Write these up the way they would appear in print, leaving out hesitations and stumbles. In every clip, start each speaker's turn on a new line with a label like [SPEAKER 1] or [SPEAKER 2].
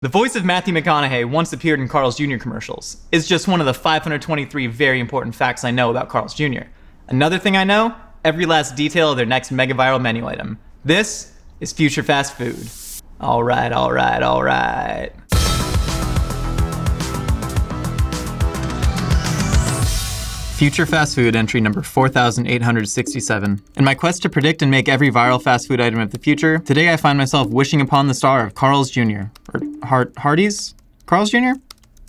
[SPEAKER 1] The voice of Matthew McConaughey once appeared in Carl's Jr. commercials. It's just one of the 523 very important facts I know about Carl's Jr. Another thing I know, every last detail of their next mega viral menu item. This is future fast food. All right. Future fast food entry number 4,867. In my quest to predict and make every viral fast food item of the future, today I find myself wishing upon the star of Carl's Jr. Or Hardee's? Carl's Jr.?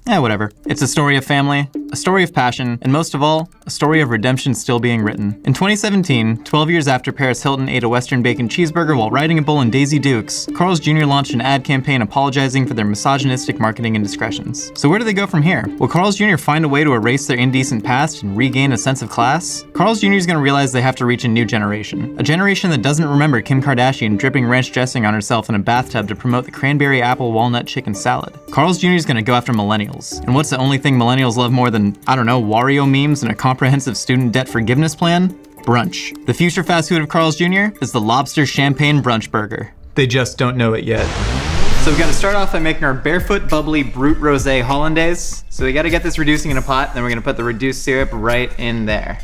[SPEAKER 1] Whatever. It's a story of family, a story of passion, and most of all, a story of redemption still being written. In 2017, 12 years after Paris Hilton ate a Western bacon cheeseburger while riding a bull in Daisy Dukes, Carl's Jr. launched an ad campaign apologizing for their misogynistic marketing indiscretions. So where do they go from here? Will Carl's Jr. find a way to erase their indecent past and regain a sense of class? Carl's Jr. is going to realize they have to reach a new generation. A generation that doesn't remember Kim Kardashian dripping ranch dressing on herself in a bathtub to promote the cranberry apple walnut chicken salad. Carl's Jr. is going to go after millennials. And what's the only thing millennials love more than, Wario memes and a comprehensive student debt forgiveness plan? Brunch. The future fast food of Carl's Jr. is the Lobster Champagne Brunch Burger. They just don't know it yet. So we gotta start off by making our barefoot bubbly brut rosé hollandaise. So we gotta get this reducing in a pot, then we're gonna put the reduced syrup right in there.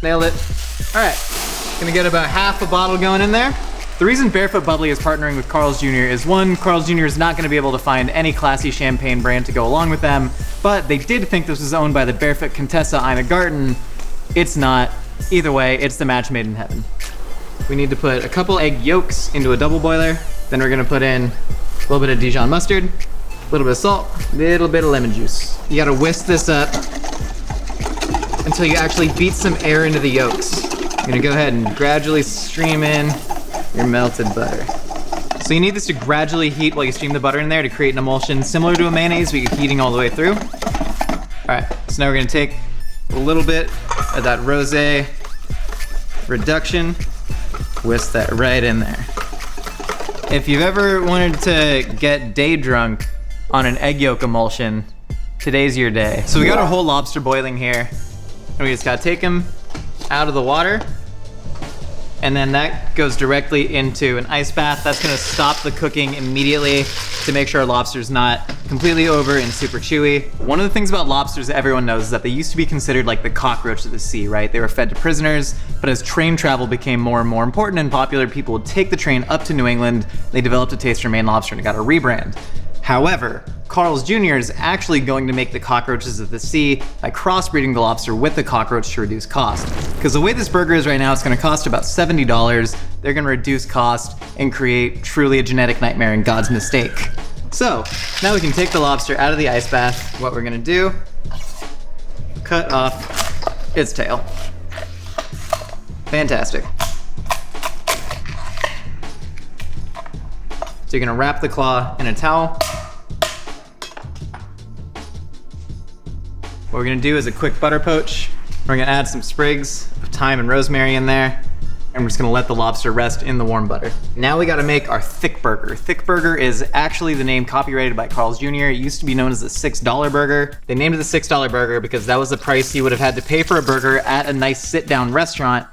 [SPEAKER 1] Nailed it. All right, gonna get about half a bottle going in there. The reason Barefoot Bubbly is partnering with Carl's Jr. is one, Carl's Jr. is not going to be able to find any classy champagne brand to go along with them, but they did think this was owned by the Barefoot Contessa Ina Garten. It's not. Either way, it's the match made in heaven. We need to put a couple egg yolks into a double boiler. Then we're going to put in a little bit of Dijon mustard, a little bit of salt, a little bit of lemon juice. You got to whisk this up until you actually beat some air into the yolks. You're going to go ahead and gradually stream in your melted butter. So you need this to gradually heat while you steam the butter in there to create an emulsion similar to a mayonnaise, but you're heating all the way through. All right, so now we're gonna take a little bit of that rosé reduction, whisk that right in there. If you've ever wanted to get day drunk on an egg yolk emulsion, today's your day. So we got our whole lobster boiling here, and we just gotta take them out of the water. And then that goes directly into an ice bath. That's gonna stop the cooking immediately to make sure our lobster's not completely over and super chewy. One of the things about lobsters that everyone knows is that they used to be considered like the cockroach of the sea, right? They were fed to prisoners, but as train travel became more and more important and popular, people would take the train up to New England. They developed a taste for Maine lobster and it got a rebrand. However, Carl's Jr. is actually going to make the cockroaches of the sea by crossbreeding the lobster with the cockroach to reduce cost. Because the way this burger is right now, it's gonna cost about $70. They're gonna reduce cost and create truly a genetic nightmare and God's mistake. So, now we can take the lobster out of the ice bath. What we're gonna do, cut off its tail. Fantastic. So you're gonna wrap the claw in a towel. What we're gonna do is a quick butter poach. We're gonna add some sprigs of thyme and rosemary in there, and we're just gonna let the lobster rest in the warm butter. Now we gotta make our thick burger. Thick burger is actually the name copyrighted by Carl's Jr. It used to be known as the $6 burger. They named it the $6 burger because that was the price you would have had to pay for a burger at a nice sit-down restaurant,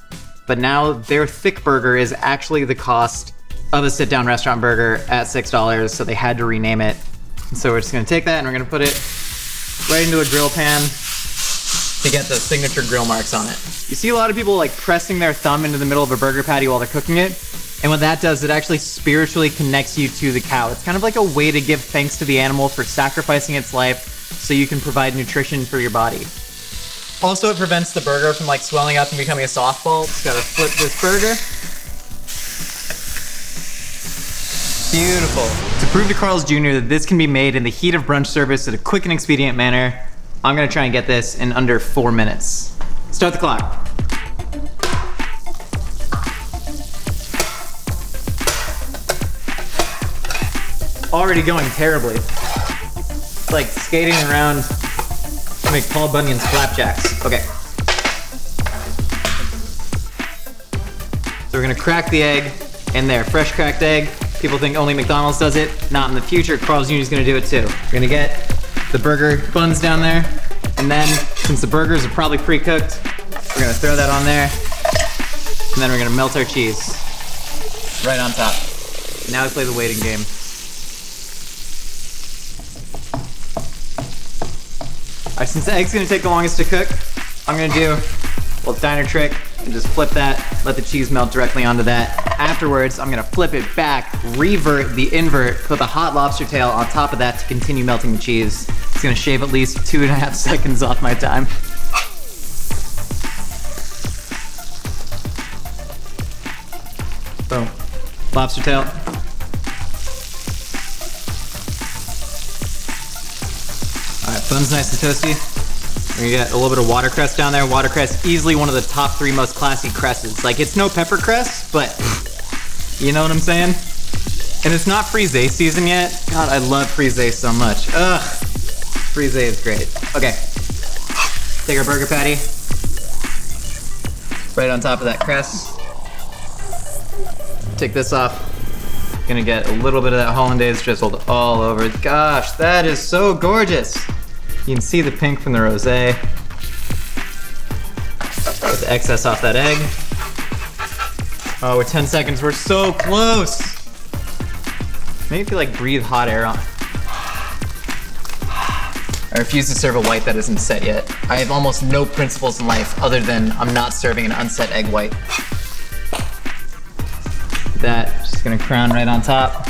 [SPEAKER 1] but now their thick burger is actually the cost of a sit-down restaurant burger at $6, so they had to rename it. And so we're just gonna take that and we're gonna put it right into a grill pan to get the signature grill marks on it. You see a lot of people like pressing their thumb into the middle of a burger patty while they're cooking it, and what that does, it actually spiritually connects you to the cow. It's kind of like a way to give thanks to the animal for sacrificing its life so you can provide nutrition for your body. Also, it prevents the burger from like swelling up and becoming a softball. Just gotta flip this burger. Beautiful. To prove to Carl's Jr. that this can be made in the heat of brunch service in a quick and expedient manner, I'm gonna try and get this in under 4 minutes. Start the clock. Already going terribly. It's like skating around to make Paul Bunyan's flapjacks. Okay. So we're gonna crack the egg in there, fresh cracked egg. People think only McDonald's does it. Not in the future, Carl's Jr. is gonna do it too. We're gonna get the burger buns down there, and then, since the burgers are probably pre-cooked, we're gonna throw that on there, and then we're gonna melt our cheese right on top. Now we play the waiting game. right, since the egg's gonna take the longest to cook, I'm gonna do a little diner trick and just flip that, let the cheese melt directly onto that. Afterwards, I'm gonna flip it back, revert the invert, put the hot lobster tail on top of that to continue melting the cheese. It's gonna shave at least 2.5 seconds off my time. Boom. Lobster tail. All right, bun's nice and toasty. We're gonna get a little bit of watercress down there. Watercress, easily one of the top 3 most classy cresses. Like, it's no pepper cress, but you know what I'm saying? And it's not frisee season yet. God, I love frisee so much. Ugh, frisee is great. Okay, take our burger patty. Right on top of that cress. Take this off. Gonna get a little bit of that hollandaise drizzled all over. Gosh, that is so gorgeous. You can see the pink from the rosé. Get the excess off that egg. Oh, we're 10 seconds, we're so close. Maybe if you like breathe hot air on. I refuse to serve a white that isn't set yet. I have almost no principles in life other than I'm not serving an unset egg white. That, just gonna crown right on top.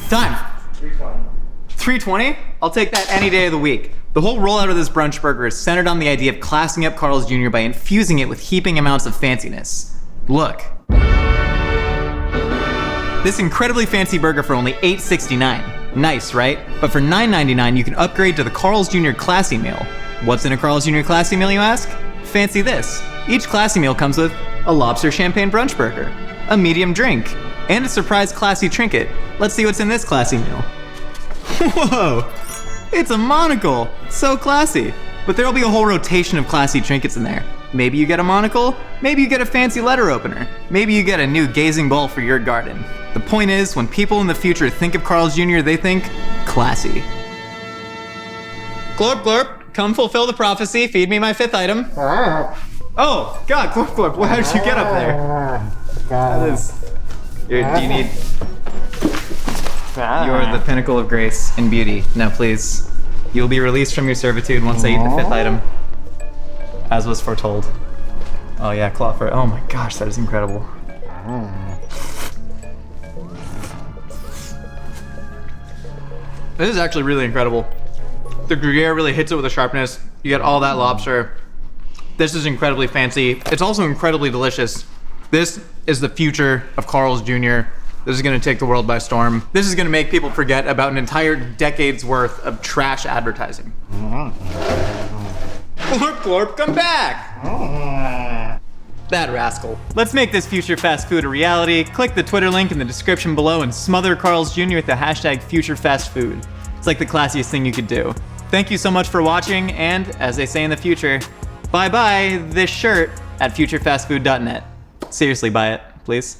[SPEAKER 1] Time. 3:20. 3:20? I'll take that any day of the week. The whole rollout of this brunch burger is centered on the idea of classing up Carl's Jr. by infusing it with heaping amounts of fanciness. Look. This incredibly fancy burger for only $8.69. Nice, right? But for $9.99, you can upgrade to the Carl's Jr. Classy Meal. What's in a Carl's Jr. Classy Meal, you ask? Fancy this. Each Classy Meal comes with a Lobster Champagne Brunch Burger, a medium drink, and a surprise classy trinket. Let's see what's in this Classy Meal. Whoa, it's a monocle. So classy. But there'll be a whole rotation of classy trinkets in there. Maybe you get a monocle, maybe you get a fancy letter opener, maybe you get a new gazing bowl for your garden. The point is, when people in the future think of Carl's Jr., they think classy. Glorp, glorp, come fulfill the prophecy, feed me my 5th item. Oh, God, glorp, glorp, how did you get up there? That is, do you need, you're the pinnacle of grace and beauty. Now please, you'll be released from your servitude once I eat the 5th item, as was foretold. Oh yeah, Clawford, oh my gosh, that is incredible. This is actually really incredible. The Gruyere really hits it with a sharpness. You get all that lobster. This is incredibly fancy. It's also incredibly delicious. This is the future of Carl's Jr. This is gonna take the world by storm. This is gonna make people forget about an entire decade's worth of trash advertising. Glorp, glorp, come back! That rascal. Let's make this future fast food a reality. Click the Twitter link in the description below and smother Carl's Jr. with the hashtag FutureFastFood. It's like the classiest thing you could do. Thank you so much for watching, and as they say in the future, bye-bye this shirt at futurefastfood.net. Seriously, buy it, please.